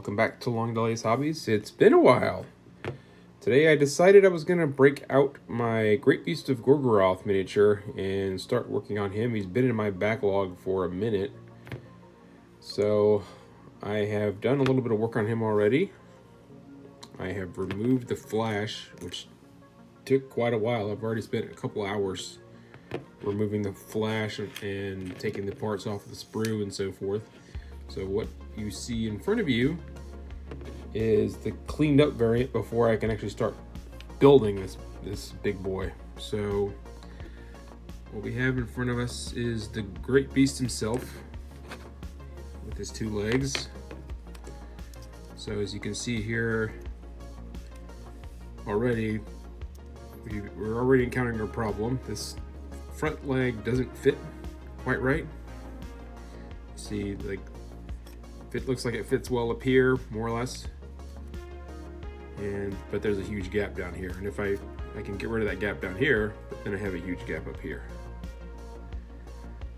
welcome back to Long Delays Hobbies. It's been a while. Today I decided I was going to break out my Great Beast of Gorgoroth miniature and start working on him. He's been in my backlog for a minute. So I have done a little bit of work on him already. I have removed the flash, which took quite a while. I've already spent a couple hours removing the flash and taking the parts off the sprue and so forth. So what you see in front of you is the cleaned up variant before I can actually start building this big boy. So what we have in front of us is the Great Beast himself with his two legs. So as you can see here, already we're already encountering a problem. This front leg doesn't fit quite right. See, like, it looks like it fits well up here, more or less, but there's a huge gap down here, and if I can get rid of that gap down here, but then I have a huge gap up here.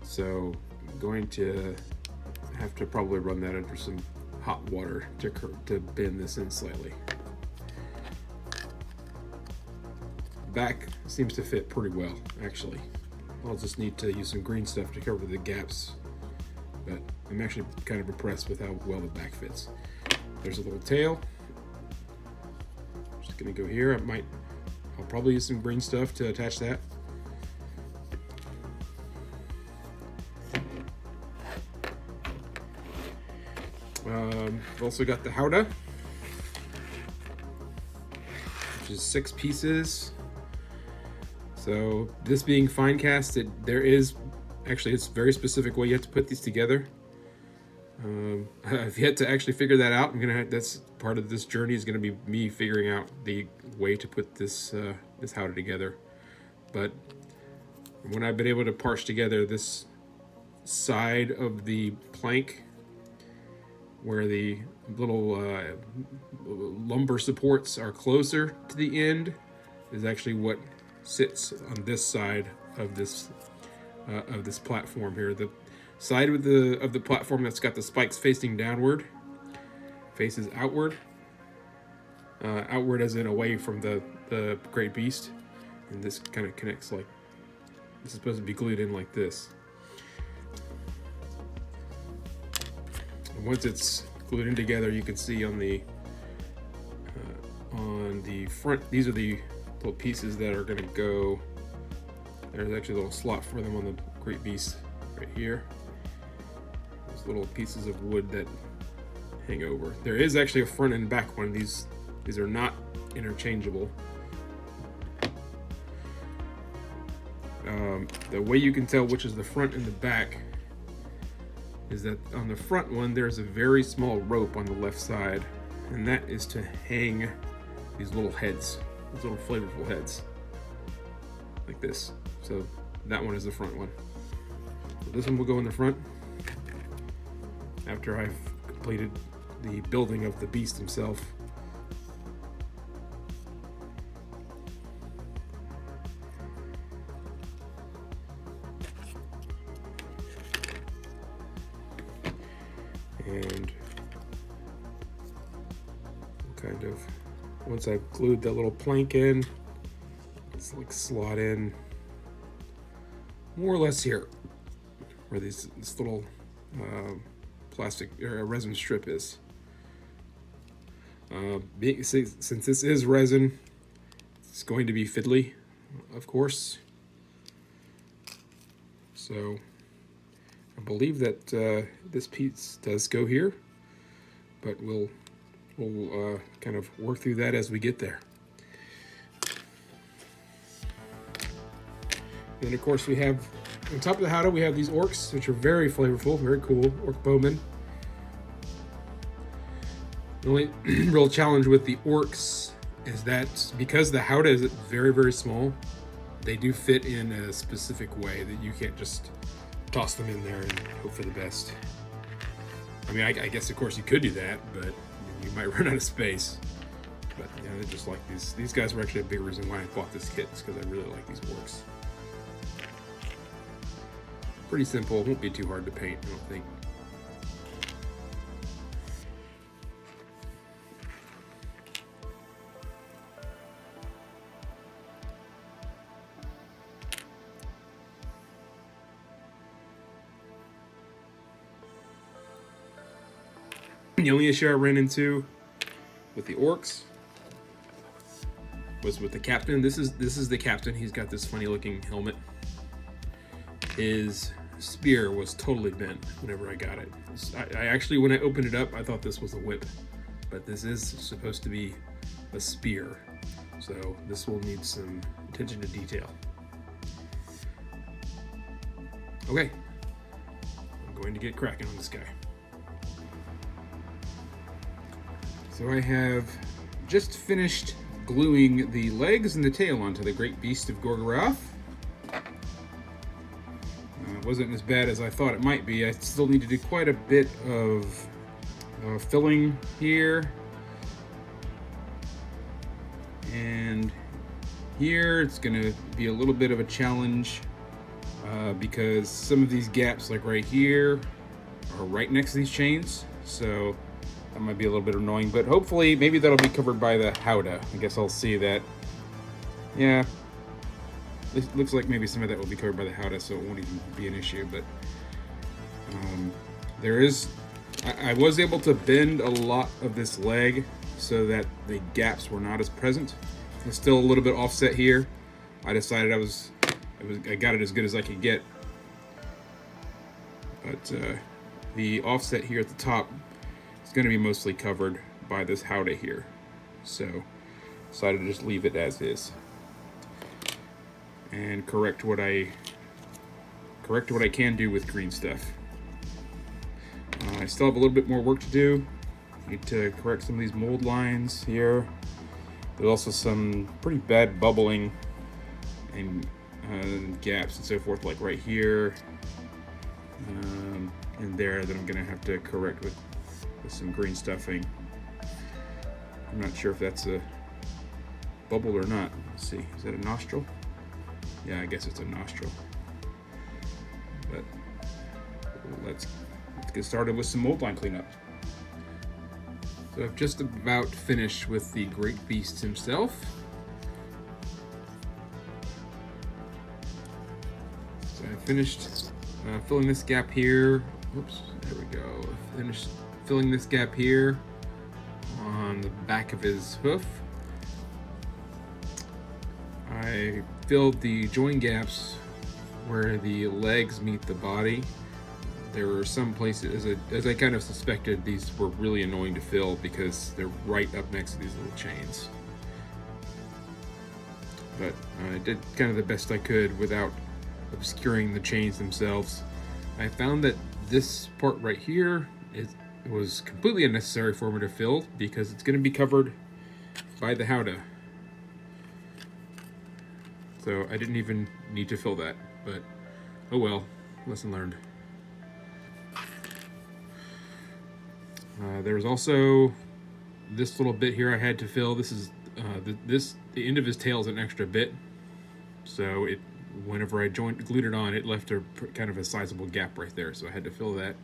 So I'm going to have to probably run that under some hot water to bend this in slightly. Back seems to fit pretty well, actually. I'll just need to use some green stuff to cover the gaps, but I'm actually kind of impressed with how well the back fits. There's a little tail. Just gonna go here. I'll probably use some green stuff to attach that. I've also got the howdah, which is 6 pieces. So this being fine cast, it's a very specific way you have to put these together. I've yet to actually figure that out. That's part of this journey, is going to be me figuring out the way to put this howdah together. But when I've been able to parse together this side of the plank, where the little lumber supports are closer to the end, is actually what sits on this side of this platform here. The side of the platform that's got the spikes facing downward faces outward, outward as in away from the Great Beast, and this kind of connects like this is supposed to be glued in like this. And once it's glued in together, you can see on the front, these are the little pieces that are going to go. There's actually a little slot for them on the Great Beast right here. Those little pieces of wood that hang over. There is actually a front and back one. These are not interchangeable. The way you can tell which is the front and the back is that on the front one there's a very small rope on the left side, and that is to hang these little heads, these little flavorful heads, like this. So that one is the front one. So this one will go in the front after I've completed the building of the beast himself. And kind of, once I've glued that little plank in, it's like slot in more or less here where this little plastic or resin strip is. Since this is resin, it's going to be fiddly, of course. So I believe that this piece does go here, but we'll kind of work through that as we get there. And of course we have, on top of the howdah, we have these orcs, which are very flavorful, very cool, orc bowmen. The only real challenge with the orcs is that because the howdah is very, very small, they do fit in a specific way that you can't just toss them in there and hope for the best. I mean, I guess of course you could do that, but you might run out of space. But yeah, they're just like these guys were actually a big reason why I bought this kit, is because I really like these orcs. Pretty simple, won't be too hard to paint, I don't think. The only issue I ran into with the orcs was with the captain. This is the captain. He's got this funny looking helmet. His spear was totally bent whenever I got it. I actually, when I opened it up, I thought this was a whip, but this is supposed to be a spear. So this will need some attention to detail. Okay, I'm going to get cracking on this guy. So I have just finished gluing the legs and the tail onto the great beast of Gorgoroth. It wasn't as bad as I thought it might be. I still need to do quite a bit of filling here. And here it's going to be a little bit of a challenge because some of these gaps, like right here, are right next to these chains. So that might be a little bit annoying, but hopefully maybe that'll be covered by the howdah. I guess I'll see that. Yeah, it looks like maybe some of that will be covered by the howdah, so it won't even be an issue. But I was able to bend a lot of this leg so that the gaps were not as present. It's still a little bit offset here. I decided I got it as good as I could get, but the offset here at the top is going to be mostly covered by this howdah here, so decided to just leave it as is and correct what I can do with green stuff. I still have a little bit more work to do. Need to correct some of these mold lines here. There's also some pretty bad bubbling and gaps and so forth, like right here and there, that I'm gonna have to correct with some green stuffing. I'm not sure if that's a bubble or not. Let's see, is that a nostril? Yeah, I guess it's a nostril. But let's get started with some mold line cleanup. So I've just about finished with the great beast himself. So I finished filling this gap here. Oops, there we go. Finished filling this gap here on the back of his hoof. I filled the join gaps where the legs meet the body. There were some places, as I kind of suspected, these were really annoying to fill because they're right up next to these little chains. But I did kind of the best I could without obscuring the chains themselves. I found that this part right here was completely unnecessary for me to fill because it's going to be covered by the howdah. So I didn't even need to fill that, but oh well, lesson learned. There was also this little bit here I had to fill. This is the end of his tail is an extra bit, so whenever I glued it on, it left a kind of a sizable gap right there, so I had to fill that.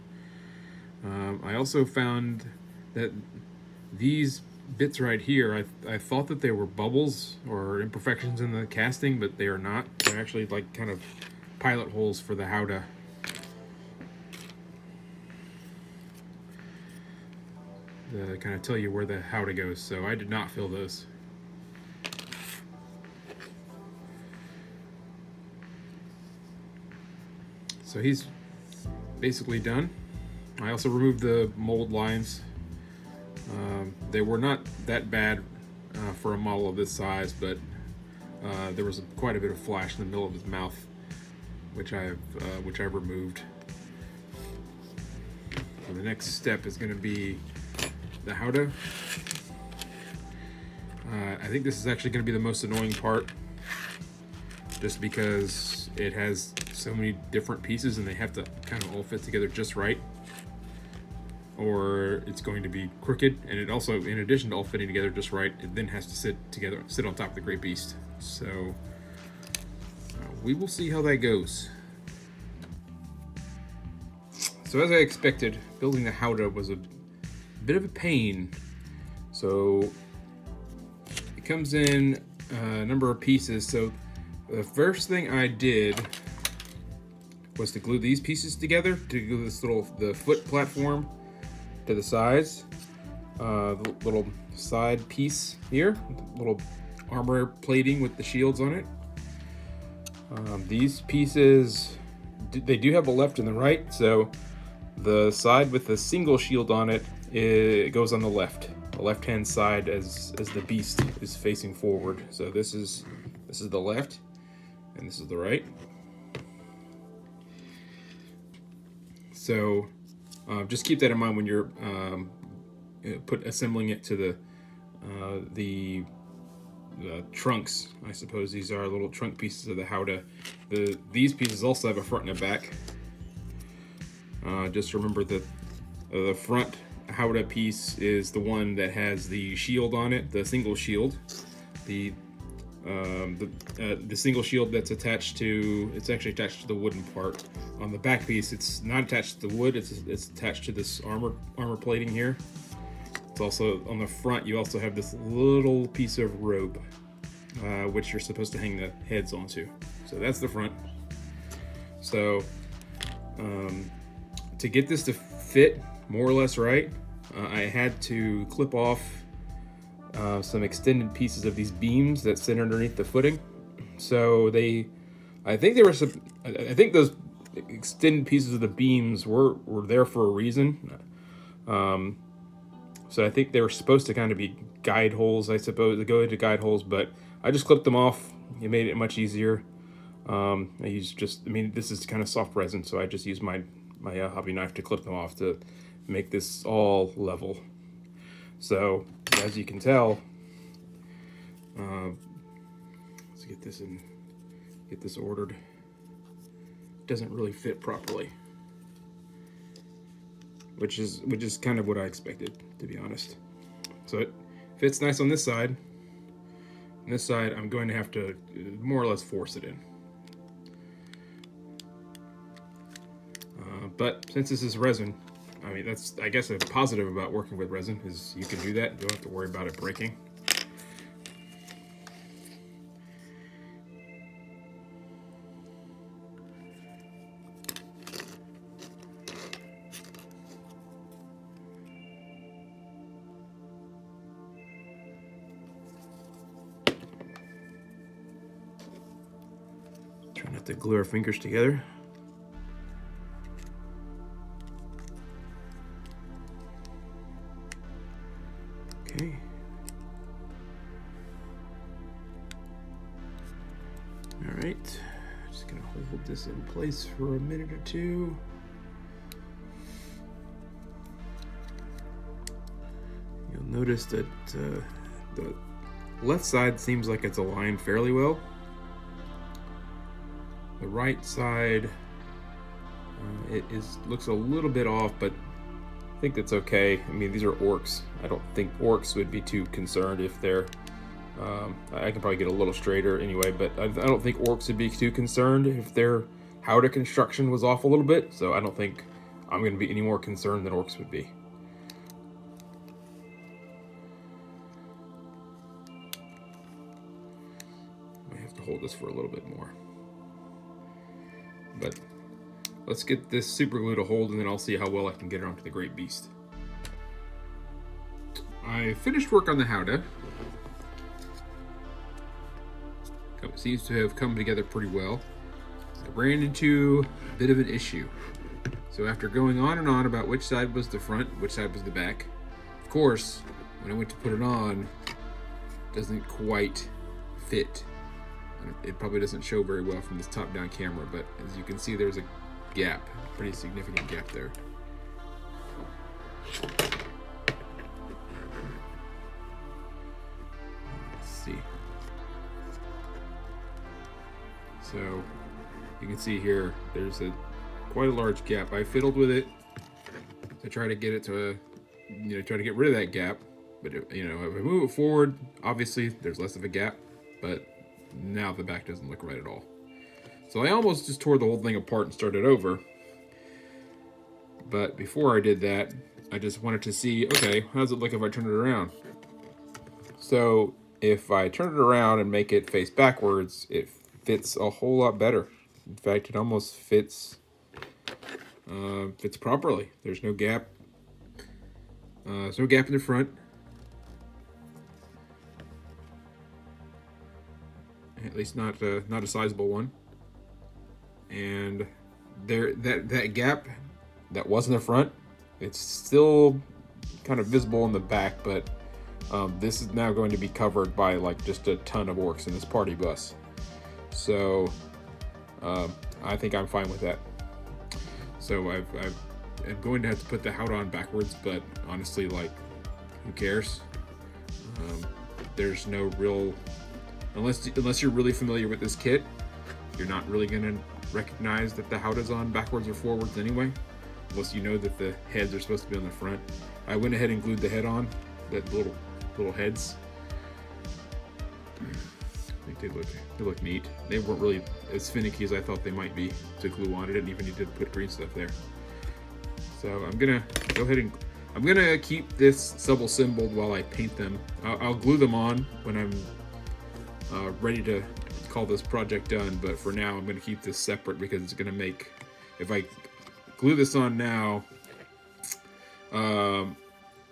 I also found that these bits right here, I thought that they were bubbles or imperfections in the casting, but they are not. They're actually like kind of pilot holes for the howdah. To kind of tell you where the howdah goes, so I did not fill those. So he's basically done. I also removed the mold lines. They were not that bad for a model of this size, but there was quite a bit of flash in the middle of his mouth, which I've removed. So the next step is going to be the howdah. I think this is actually going to be the most annoying part, just because it has so many different pieces and they have to kind of all fit together just right, or it's going to be crooked. And it also, in addition to all fitting together just right, it then has to sit on top of the great beast. So we will see how that goes. So as I expected, building the howdah was a bit of a pain. So it comes in a number of pieces. So the first thing I did was to glue these pieces together, to glue the foot platform. to the sides. The little side piece here, little armor plating with the shields on it. These pieces, they do have a left and the right, so the side with the single shield on it, it goes on the left-hand side as the beast is facing forward. So this is the left, and this is the right. So just keep that in mind when you're assembling it to the trunks. I suppose these are little trunk pieces of the howdah. These pieces also have a front and a back. Just remember that the front howdah piece is the one that has the shield on it, the single shield. The single shield that's attached to, it's actually attached to the wooden part. On the back piece, it's not attached to the wood, it's attached to this armor plating here. It's also on the front, you also have this little piece of rope, which you're supposed to hang the heads onto. So that's the front. So to get this to fit more or less right, I had to clip off some extended pieces of these beams that sit underneath the footing. So I think those extended pieces of the beams were there for a reason. So I think they were supposed to kind of be guide holes, I suppose, to go into guide holes, but I just clipped them off. It made it much easier. This is kind of soft resin, so I just used my hobby knife to clip them off to make this all level. So as you can tell, let's get this ordered. It doesn't really fit properly, which is kind of what I expected, to be honest. So it fits nice on this side. On this side, I'm going to have to more or less force it in. But since this is resin, I mean, that's, I guess, a positive about working with resin is you can do that. You don't have to worry about it breaking. Try not to glue our fingers together. Okay. All right. Just gonna hold this in place for a minute or two. You'll notice that the left side seems like it's aligned fairly well. The right side, looks a little bit off, but I think that's okay. I mean, these are orcs. I don't think orcs would be too concerned if they're, I can probably get a little straighter anyway, but I don't think orcs would be too concerned if their howdah construction was off a little bit, so I don't think I'm going to be any more concerned than orcs would be. I have to hold this for a little bit more. But let's get this super glue to hold, and then I'll see how well I can get it onto the great beast. I finished work on the howdah. It seems to have come together pretty well. I ran into a bit of an issue. So after going on and on about which side was the front, which side was the back, of course, when I went to put it on, it doesn't quite fit. It probably doesn't show very well from this top-down camera, but as you can see, there's a gap, a pretty significant gap there. Let's see. So you can see here, there's quite a large gap. I fiddled with it to try to get it to, try to get rid of that gap. But if I move it forward, obviously there's less of a gap, but now the back doesn't look right at all. So I almost just tore the whole thing apart and started over. But before I did that, I just wanted to see, okay, how does it look if I turn it around? So if I turn it around and make it face backwards, it fits a whole lot better. In fact, it almost fits properly. There's no gap. There's no gap in the front. At least not a sizable one. And that gap that was in the front, it's still kind of visible in the back, but this is now going to be covered by like just a ton of orcs in this party bus. So I think I'm fine with that. So I'm going to have to put the Hound on backwards, but honestly, like, who cares? There's no real, unless you're really familiar with this kit, you're not really gonna recognize that the Hound is on backwards or forwards anyway, unless you know that the heads are supposed to be on the front. I went ahead and glued the head on, that little heads. I think they look neat. They weren't really as finicky as I thought they might be to glue on. I didn't even need to put green stuff there. So I'm gonna go ahead and I'm gonna keep this double-symboled while I paint them. I'll glue them on when I'm ready to call this project done, but for now I'm gonna keep this separate because it's gonna make, if I glue this on now,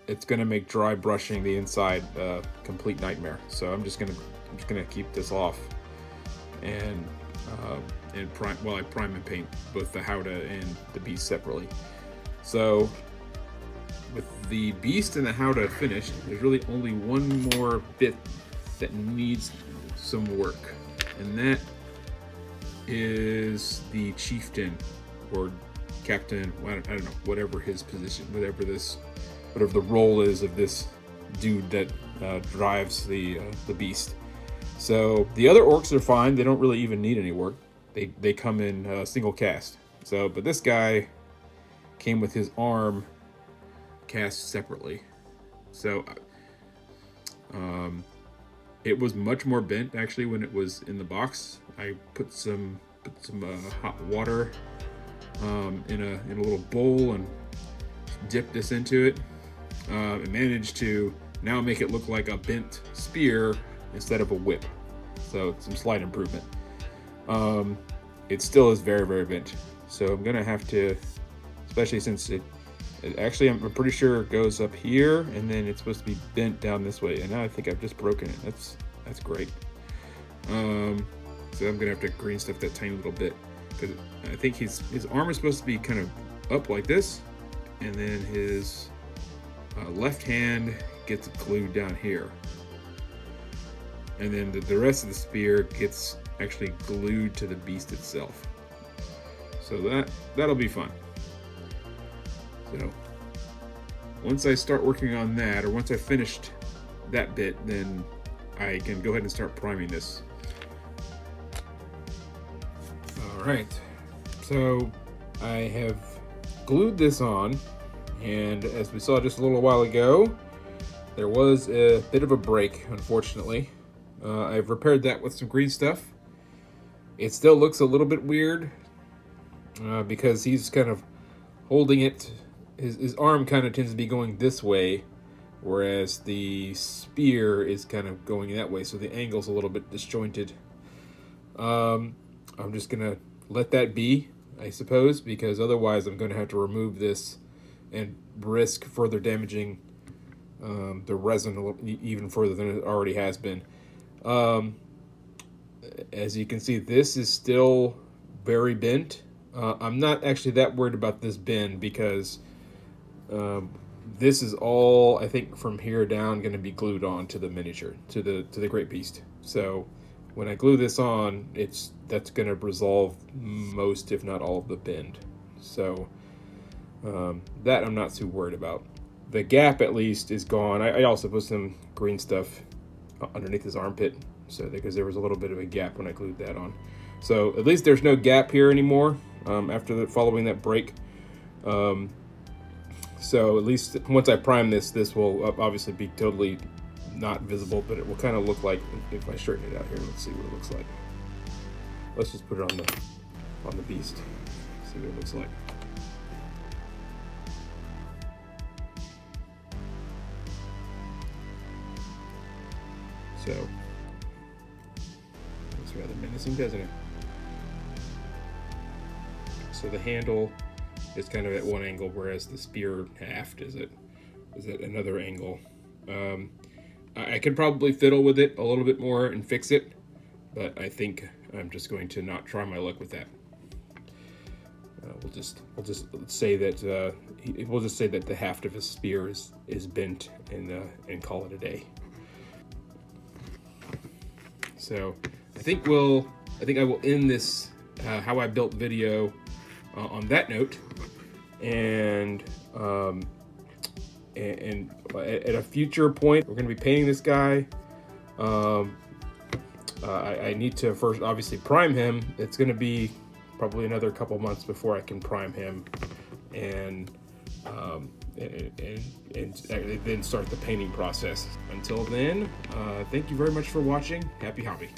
it's gonna make dry brushing the inside a complete nightmare. So I'm just gonna keep this off and prime, while I prime and paint both the Howdah and the Beast separately. So with the Beast and the Howdah finished, there's really only one more bit that needs some work, and that is the Chieftain or Captain, I don't know, whatever his position, whatever the role is of this dude that drives the Beast. So the other orcs are fine. They don't really even need any work. They come in single cast. So, but this guy came with his arm cast separately. So it was much more bent actually when it was in the box. I put some hot water in a little bowl and dipped this into it. And managed to now make it look like a bent spear instead of a whip. So some slight improvement. It still is very, very bent. So I'm gonna have to, especially since it actually, I'm pretty sure it goes up here and then it's supposed to be bent down this way. And now I think I've just broken it. That's great. So I'm gonna have to green stuff that tiny little bit because I think his arm is supposed to be kind of up like this, and then his left hand gets glued down here, and then the rest of the spear gets actually glued to the Beast itself. So that'll be fun. So once I start working on that, or once I finished that bit, then I can go ahead and start priming this. All right, so I have glued this on, and as we saw just a little while ago, there was a bit of a break, unfortunately. I've repaired that with some green stuff. It still looks a little bit weird because he's kind of holding it. His arm kind of tends to be going this way, whereas the spear is kind of going that way, so the angle's a little bit disjointed. I'm just gonna let that be, I suppose, because otherwise I'm going to have to remove this and risk further damaging the resin even further than it already has been. As you can see, this is still very bent. I'm not actually that worried about this bend because this is all, I think, from here down going to be glued on to the miniature, to the Great Beast. So when I glue this on, that's going to resolve most, if not all, of the bend. So that I'm not too worried about. The gap, at least, is gone. I also put some green stuff underneath his armpit, so because there was a little bit of a gap when I glued that on. So at least there's no gap here anymore after following that break. So at least once I prime this will obviously be totally not visible, but it will kind of look like, if I straighten it out here, let's see what it looks like. Let's just put it on the Beast, see what it looks like. So it's rather menacing, doesn't it? So the handle is kind of at one angle, whereas the spear haft is at is at another angle. I could probably fiddle with it a little bit more and fix it, but I think I'm just going to not try my luck with that. We'll just say that we'll just say that the haft of his spear is bent, and call it a day. So I think I will end this how I built video on that note, and at a future point, we're going to be painting this guy. I need to first obviously prime him. It's going to be probably another couple months before I can prime him, and then start the painting process. Until then, thank you very much for watching. Happy hobby.